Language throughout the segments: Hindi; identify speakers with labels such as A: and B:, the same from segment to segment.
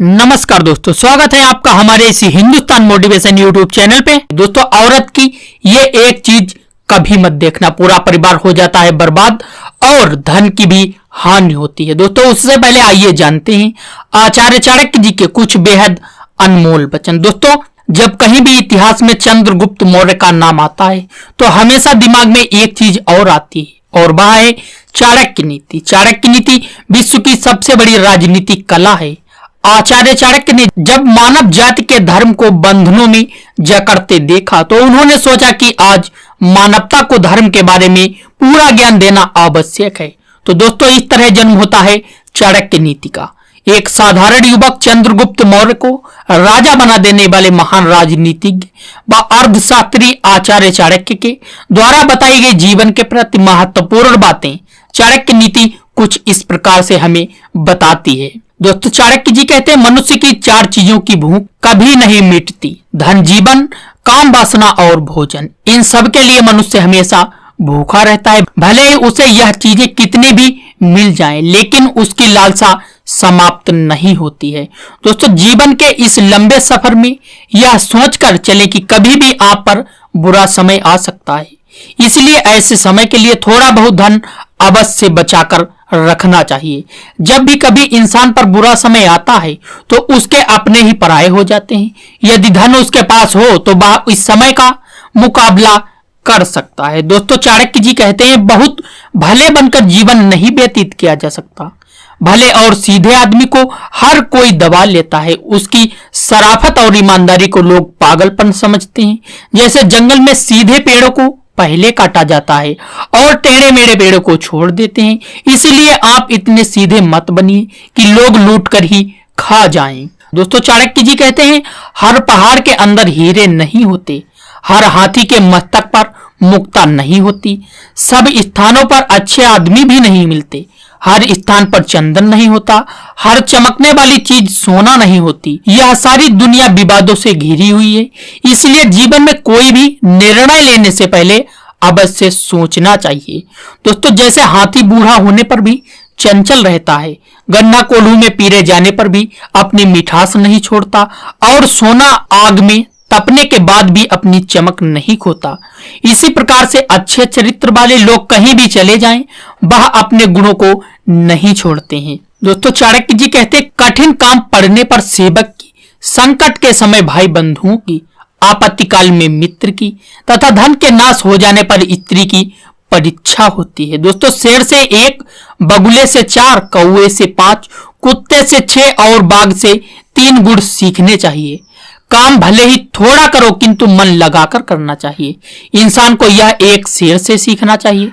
A: नमस्कार दोस्तों, स्वागत है आपका हमारे इसी हिंदुस्तान मोटिवेशन यूट्यूब चैनल पे। दोस्तों, औरत की ये एक चीज कभी मत देखना, पूरा परिवार हो जाता है बर्बाद और धन की भी हानि होती है। दोस्तों, उससे पहले आइए जानते हैं आचार्य चाणक्य जी के कुछ बेहद अनमोल वचन। दोस्तों, जब कहीं भी इतिहास में चंद्रगुप्त मौर्य का नाम आता है तो हमेशा दिमाग में एक चीज और आती है और वह है चाणक्य नीति। चाणक्य नीति विश्व की सबसे बड़ी राजनीतिक कला है। आचार्य चाणक्य ने जब मानव जाति के धर्म को बंधनों में जकड़ते देखा तो उन्होंने सोचा कि आज मानवता को धर्म के बारे में पूरा ज्ञान देना आवश्यक है। तो दोस्तों, इस तरह जन्म होता है चाणक्य नीति का। एक साधारण युवक चंद्रगुप्त मौर्य को राजा बना देने वाले महान राजनीतिज्ञ व अर्थशास्त्री आचार्य चाणक्य के द्वारा बताई गई जीवन के प्रति महत्वपूर्ण बातें चाणक्य नीति कुछ इस प्रकार से हमें बताती है। दोस्तों, चाणक्य जी कहते हैं, मनुष्य की चार चीजों की भूख कभी नहीं मिटती: धन, जीवन, काम, वासना और भोजन। इन सब के लिए मनुष्य हमेशा भूखा रहता है। भले ही उसे यह चीजें कितनी भी मिल जाएं, लेकिन उसकी लालसा समाप्त नहीं होती है। दोस्तों, जीवन के इस लंबे सफर में यह सोचकर चले कि कभी भी आप पर बुरा समय आ सकता है, इसलिए ऐसे समय के लिए थोड़ा बहुत धन अवश्य बचाकर रखना चाहिए। जब भी कभी इंसान पर बुरा समय आता है तो उसके अपने ही पराये हो जाते हैं। यदि धन उसके पास हो तो वह इस समय का मुकाबला कर सकता है। दोस्तों, चाणक्य जी कहते हैं, बहुत भले बनकर जीवन नहीं व्यतीत किया जा सकता। भले और सीधे आदमी को हर कोई दबा लेता है। उसकी शराफत और ईमानदारी को लोग पागलपन समझते हैं। जैसे जंगल में सीधे पेड़ों को पहले काटा जाता है और टेढ़े मेढ़े पेड़ों को छोड़ देते हैं। इसलिए आप इतने सीधे मत बनिए कि लोग लूट कर ही खा जाएं। दोस्तों, चाणक्य जी कहते हैं, हर पहाड़ के अंदर हीरे नहीं होते, हर हाथी के मस्तक पर मुक्ता नहीं होती, सब स्थानों पर अच्छे आदमी भी नहीं मिलते, हर स्थान पर चंदन नहीं होता, हर चमकने वाली चीज सोना नहीं होती। यह सारी दुनिया विवादों से घिरी हुई है। इसलिए जीवन में कोई भी निर्णय लेने से पहले अवश्य सोचना चाहिए। दोस्तों, जैसे हाथी बूढ़ा होने पर भी चंचल रहता है, गन्ना कोल्हू में पीरे जाने पर भी अपनी मिठास नहीं छोड़ता और सोना आग में तपने के बाद भी अपनी चमक नहीं खोता, इसी प्रकार से अच्छे चरित्र वाले लोग कहीं भी चले जाएं, वह अपने गुणों को नहीं छोड़ते हैं। दोस्तों, चाणक्य जी कहते हैं, कठिन काम पड़ने पर सेवक की, संकट के समय भाई बंधुओं की, आपत्ति काल में मित्र की तथा धन के नाश हो जाने पर स्त्री की परीक्षा होती है। दोस्तों, शेर से 1, बगुले से 4, कौवे से 5, कुत्ते से 6 और बाघ से 3 गुण सीखने चाहिए। काम भले ही थोड़ा करो किंतु मन लगाकर करना चाहिए। इंसान को यह एक शेर से सीखना चाहिए।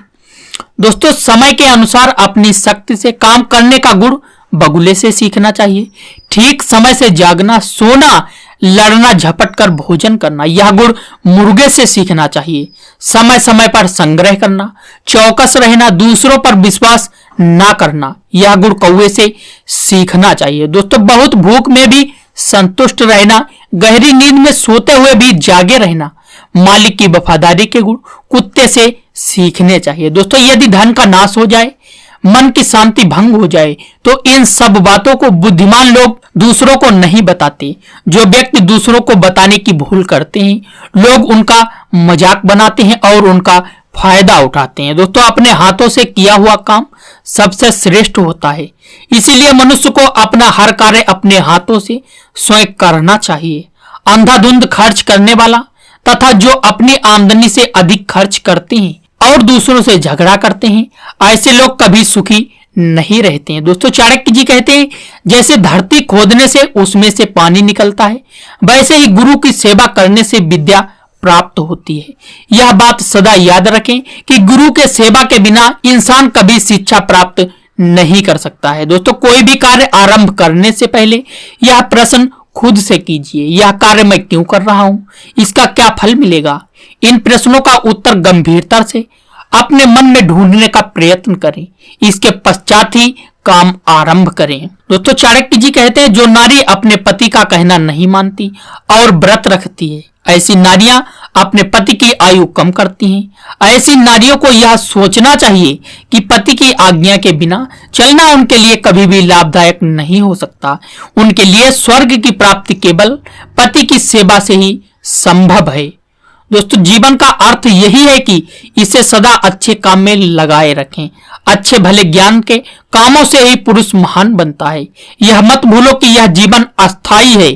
A: दोस्तों, समय के अनुसार अपनी शक्ति से काम करने का गुण बगुले से सीखना चाहिए। ठीक समय से जागना, सोना, लड़ना, झपट कर भोजन करना, यह गुण मुर्गे से सीखना चाहिए। समय समय पर संग्रह करना, चौकस रहना, दूसरों पर विश्वास ना करना, यह गुण कौवे से सीखना चाहिए। दोस्तों, बहुत भूख में भी संतुष्ट रहना, गहरी नींद में सोते हुए भी जागे रहना, मालिक की वफादारी के गुण कुत्ते से सीखने चाहिए। दोस्तों, यदि धन का नाश हो जाए, मन की शांति भंग हो जाए तो इन सब बातों को बुद्धिमान लोग दूसरों को नहीं बताते। जो व्यक्ति दूसरों को बताने की भूल करते हैं, लोग उनका मजाक बनाते हैं और उनका फायदा उठाते हैं। दोस्तों, अपने हाथों से किया हुआ काम सबसे श्रेष्ठ होता है। इसीलिए मनुष्य को अपना हर कार्य अपने हाथों से स्वयं करना चाहिए। अंधाधुंध खर्च करने वाला तथा जो अपनी आमदनी से अधिक खर्च करते हैं और दूसरों से झगड़ा करते हैं, ऐसे लोग कभी सुखी नहीं रहते हैं। दोस्तों, चाणक्य जी कहते हैं, जैसे धरती खोदने से उसमें से पानी निकलता है, वैसे ही गुरु की सेवा करने से विद्या प्राप्त होती है। यह बात सदा याद रखें कि गुरु के सेवा के बिना इंसान कभी शिक्षा प्राप्त नहीं कर सकता है। दोस्तों, कोई भी कार्य आरंभ करने से पहले यह प्रश्न खुद से कीजिए, यह कार्य मैं क्यों कर रहा हूं, इसका क्या फल मिलेगा। इन प्रश्नों का उत्तर गंभीरता से अपने मन में ढूंढने का प्रयत्न करें, इसके पश्चात ही काम आरंभ करें। दोस्तों, चाणक्य जी कहते हैं, जो नारी अपने पति का कहना नहीं मानती और व्रत रखती है, ऐसी नारियां अपने पति की आयु कम करती हैं। ऐसी नारियों को यह सोचना चाहिए कि पति की आज्ञा के बिना चलना उनके लिए कभी भी लाभदायक नहीं हो सकता। उनके लिए स्वर्ग की प्राप्ति केवल पति की सेवा से ही संभव है। दोस्तों, जीवन का अर्थ यही है कि इसे सदा अच्छे काम में लगाए रखें। अच्छे भले ज्ञान के कामों से ही पुरुष महान बनता है। यह मत भूलो कि यह जीवन अस्थायी है,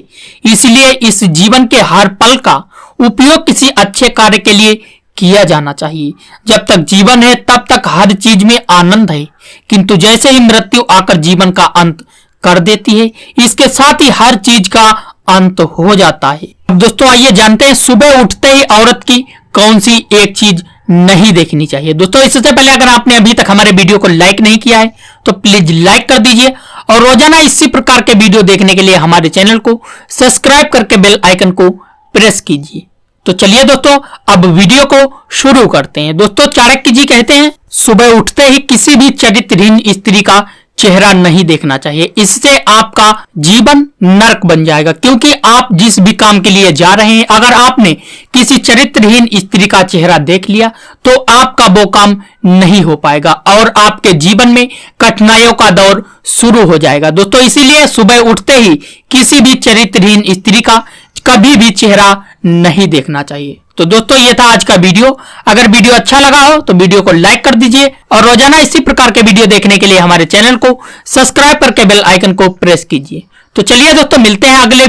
A: इसलिए इस जीवन के हर पल का उपयोग किसी अच्छे कार्य के लिए किया जाना चाहिए। जब तक जीवन है तब तक हर चीज में आनंद है, किंतु जैसे ही मृत्यु आकर जीवन का अंत कर देती है, इसके साथ ही हर चीज का अंत हो जाता है। अब दोस्तों, आइए जानते हैं सुबह उठते ही औरत की कौन सी एक चीज नहीं देखनी चाहिए। दोस्तों, इससे पहले अगर आपने अभी तक हमारे वीडियो को लाइक नहीं किया है तो प्लीज लाइक कर दीजिए और रोजाना इसी प्रकार के वीडियो देखने के लिए हमारे चैनल को सब्सक्राइब करके बेल आइकन को प्रेस कीजिए। तो चलिए दोस्तों, अब वीडियो को शुरू करते हैं। दोस्तों, चाणक्य जी कहते हैं सुबह उठते ही किसी भी चरित्रहीन स्त्री का चेहरा नहीं देखना चाहिए। इससे आपका जीवन नरक बन जाएगा, क्योंकि आप जिस भी काम के लिए जा रहे हैं, अगर आपने किसी चरित्रहीन स्त्री का चेहरा देख लिया तो आपका वो काम नहीं हो पाएगा और आपके जीवन में कठिनाइयों का दौर शुरू हो जाएगा। दोस्तों, इसीलिए सुबह उठते ही किसी भी चरित्रहीन स्त्री का कभी भी चेहरा नहीं देखना चाहिए। तो दोस्तों, ये था आज का वीडियो। अगर वीडियो अच्छा लगा हो तो वीडियो को लाइक कर दीजिए और रोजाना इसी प्रकार के वीडियो देखने के लिए हमारे चैनल को सब्सक्राइब करके बेल आइकन को प्रेस कीजिए। तो चलिए दोस्तों, मिलते हैं अगले